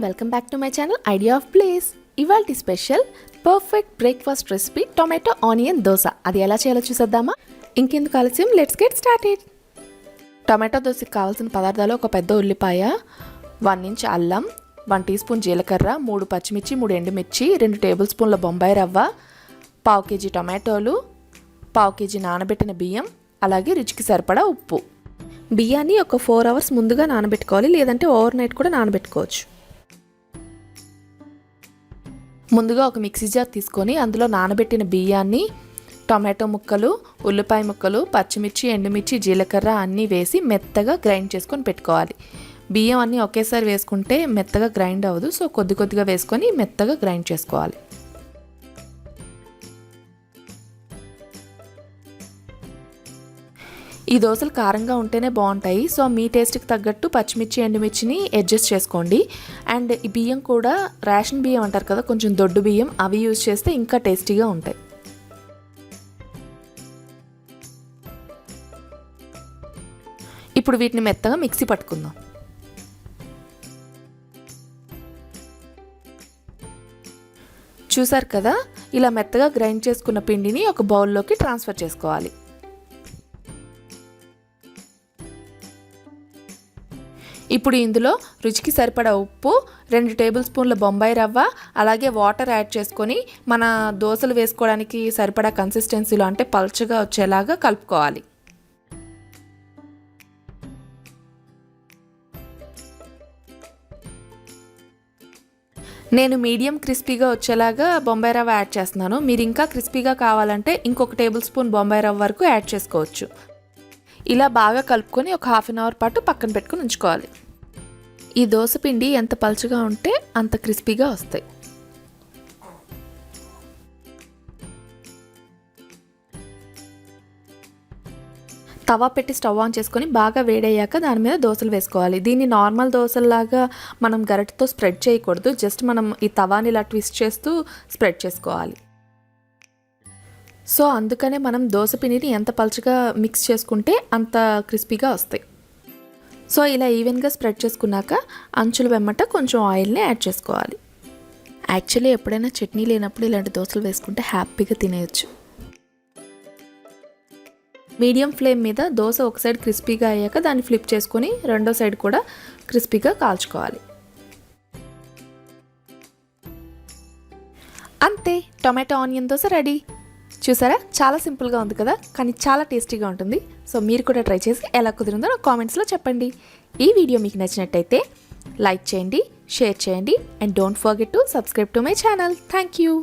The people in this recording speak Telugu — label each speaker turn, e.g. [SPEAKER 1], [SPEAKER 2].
[SPEAKER 1] Welcome back to my channel idea of place. ఇవాల్టి special perfect breakfast recipe tomato onion dosa. అది ఎలా చేయాలో చూసేద్దామా? ఇంకెందుకు ఆలస్యం, లెట్స్ గెట్ స్టార్టెడ్. టొమాటో దోశకి కావాల్సిన పదార్థాలు: ఒక పెద్ద ఉల్లిపాయ, 1 ఇంచ్ అల్లం, 1 టీ స్పూన్ జీలకర్ర, 3 పచ్చిమిర్చి, 3 ఎండుమిర్చి, 2 టేబుల్ స్పూన్ల బొంబాయి రవ్వ, 1/2 కేజీ టొమాటోలు, 1/2 కేజీ నానబెట్టిన బియ్యం, అలాగే రుచికి సరిపడా ఉప్పు. బియ్యాన్ని ఒక 4 అవర్స్ ముందుగా నానబెట్టుకోవాలి, లేదంటే ఓవర్ నైట్ కూడా నానబెట్టుకోవచ్చు. ముందుగా ఒక మిక్సీ జార్ తీసుకొని అందులో నానబెట్టిన బియ్యాన్ని, టొమాటో ముక్కలు, ఉల్లిపాయ ముక్కలు, పచ్చిమిర్చి, ఎండుమిర్చి, జీలకర్ర అన్నీ వేసి మెత్తగా గ్రైండ్ చేసుకొని పెట్టుకోవాలి. బియ్యం అన్నీ ఒకేసారి వేసుకుంటే మెత్తగా గ్రైండ్ అవ్వదు, సో కొద్ది కొద్దిగా వేసుకొని మెత్తగా గ్రైండ్ చేసుకోవాలి. ఈ దోశలు కారంగా ఉంటేనే బాగుంటాయి, సో మీ టేస్ట్కి తగ్గట్టు పచ్చిమిర్చి, ఎండుమిర్చిని అడ్జస్ట్ చేసుకోండి. అండ్ ఈ బియ్యం కూడా రేషన్ బియ్యం అంటారు కదా, కొంచెం దొడ్డు బియ్యం, అవి యూజ్ చేస్తే ఇంకా టేస్టీగా ఉంటాయి. ఇప్పుడు వీటిని మెత్తగా మిక్సీ పట్టుకుందాం. చూసారు కదా, ఇలా మెత్తగా గ్రైండ్ చేసుకున్న పిండిని ఒక బౌల్లోకి ట్రాన్స్ఫర్ చేసుకోవాలి. ఇప్పుడు ఇందులో రుచికి సరిపడా ఉప్పు, 2 టేబుల్ స్పూన్ల బొంబాయి రవ్వ, అలాగే వాటర్ యాడ్ చేసుకొని మన దోశలు వేసుకోవడానికి సరిపడా కన్సిస్టెన్సీలో, అంటే పల్చగా వచ్చేలాగా కలుపుకోవాలి. నేను మీడియం క్రిస్పీగా వచ్చేలాగా బొంబాయి రవ్వ యాడ్ చేస్తున్నాను. మీరు ఇంకా క్రిస్పీగా కావాలంటే ఇంకొక టేబుల్ స్పూన్ బొంబాయి రవ్వ వరకు యాడ్ చేసుకోవచ్చు. ఇలా బాగా కలుపుకొని ఒక 1/2 అవర్ పాటు పక్కన పెట్టుకుని ఉంచుకోవాలి. ఈ దోశ పిండి ఎంత పలుచగా ఉంటే అంత క్రిస్పీగా వస్తాయి. తవా పెట్టి స్టవ్ ఆన్ చేసుకొని బాగా వేడయ్యాక దాని మీద దోశలు వేసుకోవాలి. దీన్ని నార్మల్ దోశల్లాగా మనం గరిటెతో స్ప్రెడ్ చేయకూడదు, జస్ట్ మనం ఈ తవాని ఇలా ట్విస్ట్ చేస్తూ స్ప్రెడ్ చేసుకోవాలి. సో అందుకనే మనం దోశ పిండిని ఎంత పలుచగా మిక్స్ చేసుకుంటే అంత క్రిస్పీగా వస్తాయి. సో ఇలా ఈవెన్గా స్ప్రెడ్ చేసుకున్నాక అంచుల వెమ్మట కొంచెం ఆయిల్ని యాడ్ చేసుకోవాలి. యాక్చువల్లీ ఎప్పుడైనా చట్నీ లేనప్పుడు ఇలాంటి దోశలు వేసుకుంటే హ్యాపీగా తినేయచ్చు. మీడియం ఫ్లేమ్ మీద దోశ ఒక సైడ్ క్రిస్పీగా అయ్యాక దాన్ని ఫ్లిప్ చేసుకొని రెండో సైడ్ కూడా క్రిస్పీగా కాల్చుకోవాలి. అంతే, టొమాటో ఆనియన్ దోశ రెడీ. చూసారా, చాలా సింపుల్గా ఉంది కదా, కానీ చాలా టేస్టీగా ఉంటుంది. సో మీరు కూడా ట్రై చేసి ఎలా కుదిరిందో నాకు కామెంట్స్లో చెప్పండి. ఈ వీడియో మీకు నచ్చినట్టయితే లైక్ చేయండి, షేర్ చేయండి, and don't forget to subscribe to my channel. Thank you.